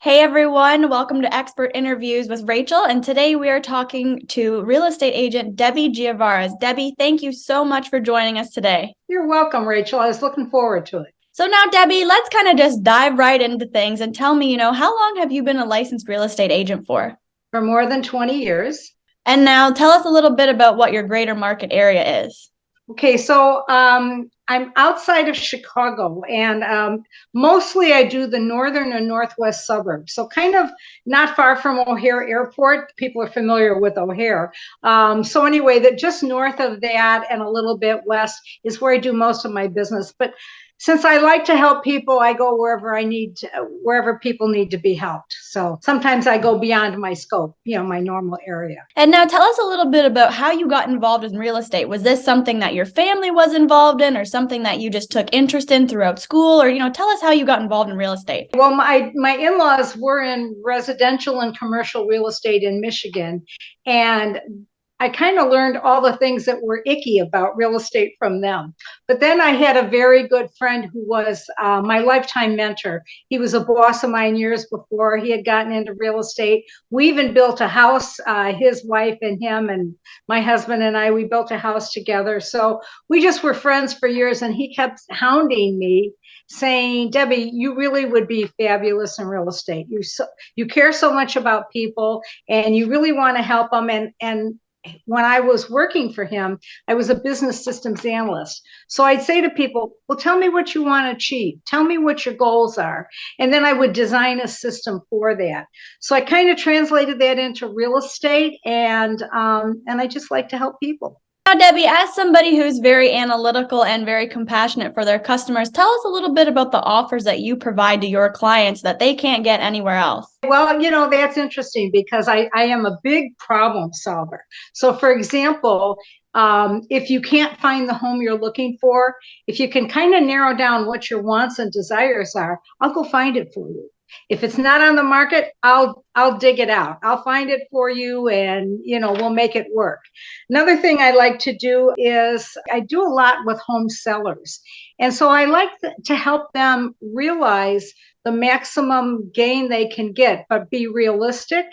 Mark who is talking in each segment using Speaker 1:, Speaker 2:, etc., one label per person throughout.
Speaker 1: Hey everyone, welcome to Expert Interviews with Rachel. And today we are talking to real estate agent Debbie Geavaras. Debbie, thank you so much for joining us today.
Speaker 2: You're welcome, Rachel. I was looking forward to it.
Speaker 1: So now, Debbie, let's kind of just dive right into things and tell me, how long have you been a licensed real estate agent for?
Speaker 2: For more than 20 years.
Speaker 1: And now tell us a little bit about what your greater market area is.
Speaker 2: Okay, so I'm outside of Chicago, and mostly I do the northern and northwest suburbs. So kind of not far from O'Hare Airport. People are familiar with O'Hare. So anyway, that just north of that and a little bit west is where I do most of my business. But since I like to help people, I go wherever wherever people need to be helped. So sometimes I go beyond my scope, my normal area.
Speaker 1: And now tell us a little bit about how you got involved in real estate. Was this something that your family was involved in or something that you just took interest in throughout school? Or, tell us how you got involved in real estate.
Speaker 2: Well, my in-laws were in residential and commercial real estate in Michigan, and I kind of learned all the things that were icky about real estate from them. But then I had a very good friend who was my lifetime mentor. He was a boss of mine years before he had gotten into real estate. We even built a house, his wife and him and my husband and I, we built a house together. So we just were friends for years, and he kept hounding me saying, Debbie, you really would be fabulous in real estate. You care so much about people and you really want to help them. And when I was working for him, I was a business systems analyst. So I'd say to people, well, tell me what you want to achieve. Tell me what your goals are. And then I would design a system for that. So I kind of translated that into real estate, and I just like to help people.
Speaker 1: Now, Debbie, as somebody who's very analytical and very compassionate for their customers, tell us a little bit about the offers that you provide to your clients that they can't get anywhere else.
Speaker 2: Well, that's interesting because I am a big problem solver. So, for example, if you can't find the home you're looking for, if you can kind of narrow down what your wants and desires are, I'll go find it for you. If it's not on the market, I'll dig it out. I'll find it for you, and we'll make it work. Another thing I like to do is I do a lot with home sellers. And so I like to help them realize the maximum gain they can get, but be realistic.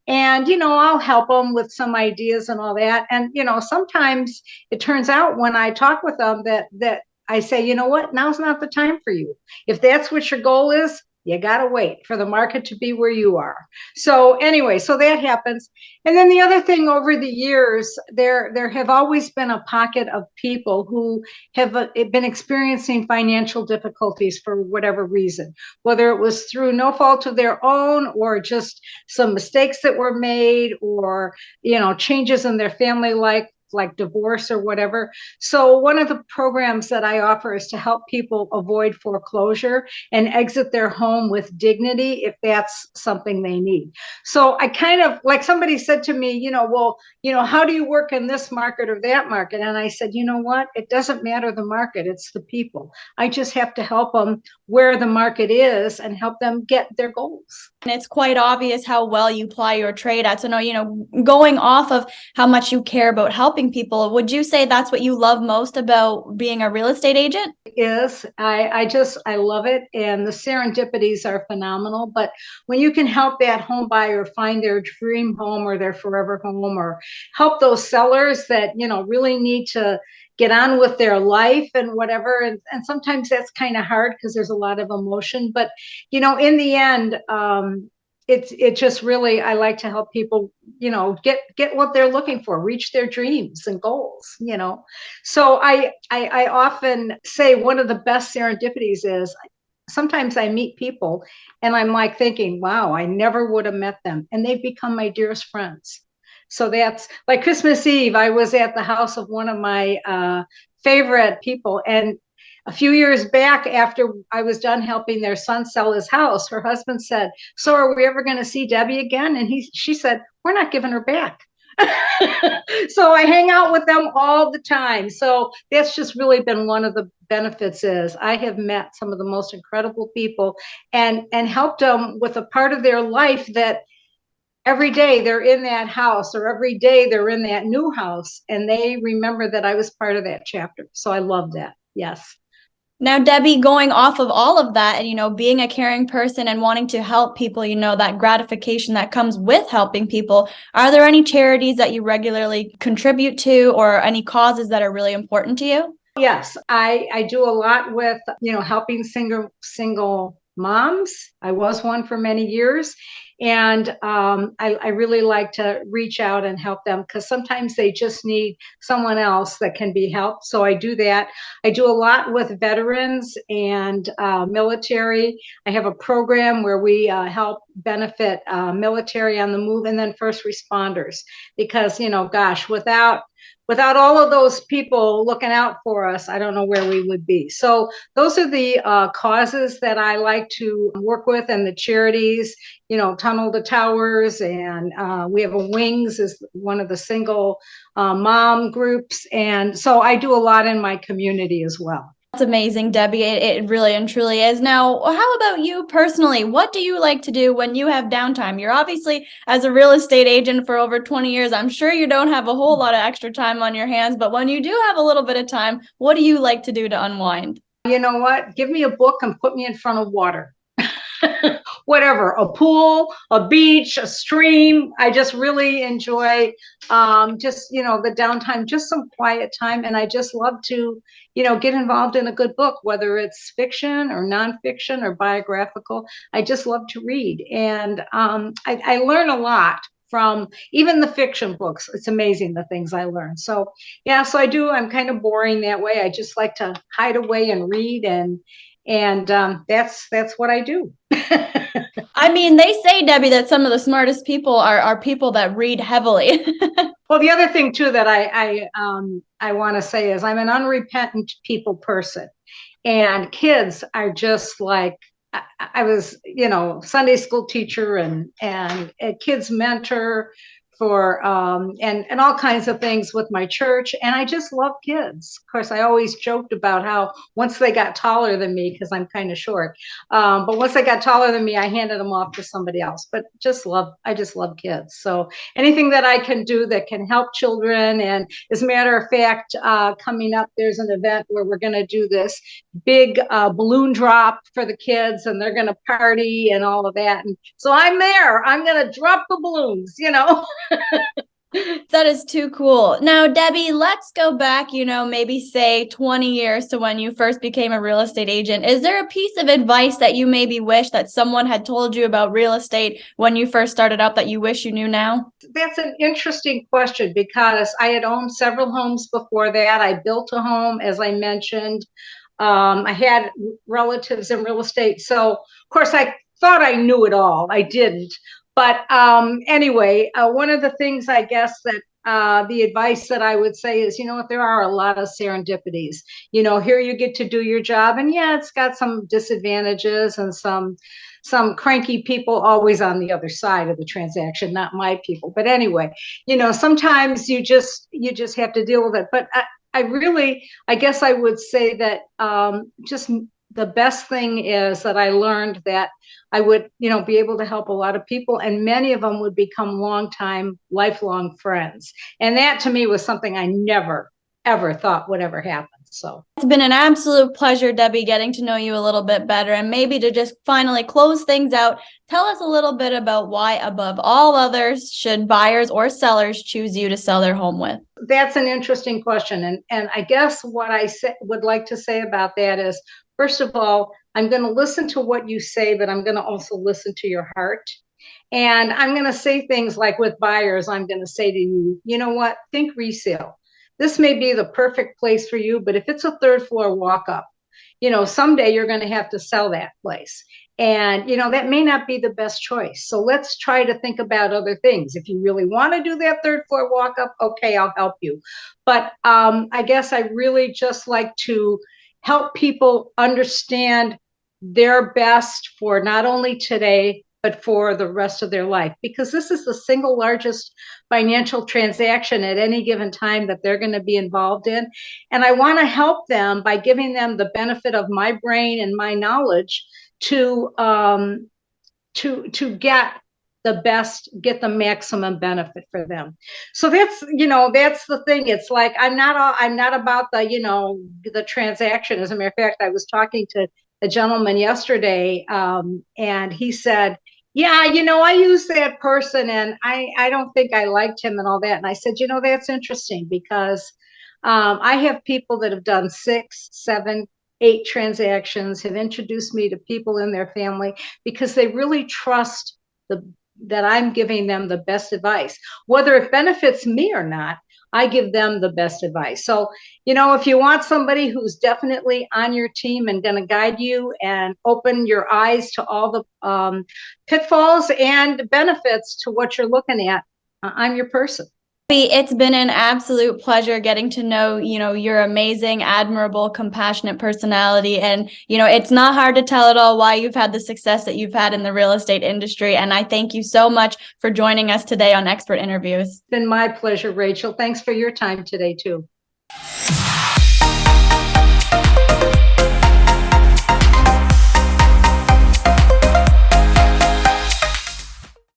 Speaker 2: And, I'll help them with some ideas and all that. And, sometimes it turns out when I talk with them that I say, you know what, now's not the time for you. If that's what your goal is, you got to wait for the market to be where you are. So anyway, so that happens. And then the other thing, over the years, there have always been a pocket of people who have been experiencing financial difficulties for whatever reason, whether it was through no fault of their own or just some mistakes that were made, or changes in their family life, like divorce or whatever. So one of the programs that I offer is to help people avoid foreclosure and exit their home with dignity if that's something they need. So I kind of, like, somebody said to me, well, how do you work in this market or that market? And I said, you know what? It doesn't matter the market, it's the people. I just have to help them where the market is and help them get their goals.
Speaker 1: And it's quite obvious how well you ply your trade at. So, going off of how much you care about helping people, would you say that's what you love most about being a real estate agent?
Speaker 2: Is I love it, and the serendipities are phenomenal. But when you can help that home buyer find their dream home or their forever home, or help those sellers that really need to get on with their life and whatever, and sometimes that's kind of hard because there's a lot of emotion, but in the end, it just really, I like to help people get what they're looking for, reach their dreams and goals. So I often say one of the best serendipities is sometimes I meet people and I'm like thinking, wow, I never would have met them, and they've become my dearest friends. So that's like Christmas Eve. I was at the house of one of my favorite people. And a few years back, after I was done helping their son sell his house, her husband said, so are we ever going to see Debbie again? And she said, we're not giving her back. So I hang out with them all the time. So that's just really been one of the benefits, is I have met some of the most incredible people and helped them with a part of their life that every day they're in that house, or every day they're in that new house, and they remember that I was part of that chapter. So I love that. Yes.
Speaker 1: Now, Debbie, going off of all of that and, being a caring person and wanting to help people, that gratification that comes with helping people, are there any charities that you regularly contribute to or any causes that are really important to you?
Speaker 2: Yes, I do a lot with, helping single moms. I was one for many years. And I really like to reach out and help them because sometimes they just need someone else that can be helped. So I do that. I do a lot with veterans and military. I have a program where we help benefit military on the move and then first responders because, gosh, without all of those people looking out for us, I don't know where we would be. So those are the causes that I like to work with, and the charities, Tunnel to Towers, and we have a Wings is one of the single mom groups. And so I do a lot in my community as well.
Speaker 1: That's amazing, Debbie. It really and truly is. Now, how about you personally? What do you like to do when you have downtime? You're obviously, as a real estate agent for over 20 years, I'm sure you don't have a whole lot of extra time on your hands, but when you do have a little bit of time, what do you like to do to unwind?
Speaker 2: You know what? Give me a book and put me in front of water. Whatever, a pool, a beach, a stream. I just really enjoy just, the downtime, just some quiet time. And I just love to, get involved in a good book, whether it's fiction or nonfiction or biographical. I just love to read. And I learn a lot from even the fiction books. It's amazing the things I learn. So yeah, so I do. I'm kind of boring that way. I just like to hide away and read, and that's what I do.
Speaker 1: I mean, they say, Debbie, that some of the smartest people are people that read heavily.
Speaker 2: Well, the other thing too that I want to say is I'm an unrepentant people person, and kids are just like I was, Sunday school teacher and a kids mentor for and all kinds of things with my church, and I just love kids. Of course, I always joked about how once they got taller than me, because I'm kind of short, but once they got taller than me, I handed them off to somebody else. But I just love kids. So anything that I can do that can help children, and as a matter of fact, coming up, there's an event where we're going to do this big balloon drop for the kids, and they're going to party and all of that. And so I'm there. I'm going to drop the balloons.
Speaker 1: That is too cool. Now, Debbie, let's go back, maybe say 20 years to when you first became a real estate agent. Is there a piece of advice that you maybe wish that someone had told you about real estate when you first started out that you wish you knew now?
Speaker 2: That's an interesting question because I had owned several homes before that. I built a home, as I mentioned. I had relatives in real estate. So, of course, I thought I knew it all. I didn't. But anyway, one of the things I guess that the advice that I would say is, what, there are a lot of serendipities. Here you get to do your job, and yeah, it's got some disadvantages and some cranky people always on the other side of the transaction, not my people. But anyway, sometimes you just have to deal with it. But I guess I would say that just the best thing is that I learned that I would, be able to help a lot of people, and many of them would become lifelong friends. And that to me was something I never, ever thought would ever happen. So
Speaker 1: it's been an absolute pleasure, Debbie, getting to know you a little bit better. And maybe to just finally close things out, tell us a little bit about why, above all others, should buyers or sellers choose you to sell their home with?
Speaker 2: That's an interesting question. And I guess what I would like to say about that is, first of all, I'm going to listen to what you say, but I'm going to also listen to your heart. And I'm going to say things like with buyers, I'm going to say to you, you know what, think resale. This may be the perfect place for you, but if it's a third floor walk up, someday you're going to have to sell that place. And, that may not be the best choice. So let's try to think about other things. If you really want to do that third floor walk up, okay, I'll help you. But I guess I really just like to help people understand their best for not only today, but for the rest of their life, because this is the single largest financial transaction at any given time that they're going to be involved in. And I want to help them by giving them the benefit of my brain and my knowledge to get get the maximum benefit for them. So that's the thing. It's like I'm not about the transaction. As a matter of fact, I was talking to a gentleman yesterday, and he said, yeah, I used that person and I don't think I liked him and all that. And I said, that's interesting because I have people that have done 6, 7, 8 transactions, have introduced me to people in their family because they really trust that I'm giving them the best advice. Whether it benefits me or not, I give them the best advice. So, if you want somebody who's definitely on your team and going to guide you and open your eyes to all the pitfalls and benefits to what you're looking at, I'm your person.
Speaker 1: It's been an absolute pleasure getting to know, your amazing, admirable, compassionate personality. And, it's not hard to tell at all why you've had the success that you've had in the real estate industry. And I thank you so much for joining us today on Expert Interviews.
Speaker 2: It's been my pleasure, Rachel. Thanks for your time today, too.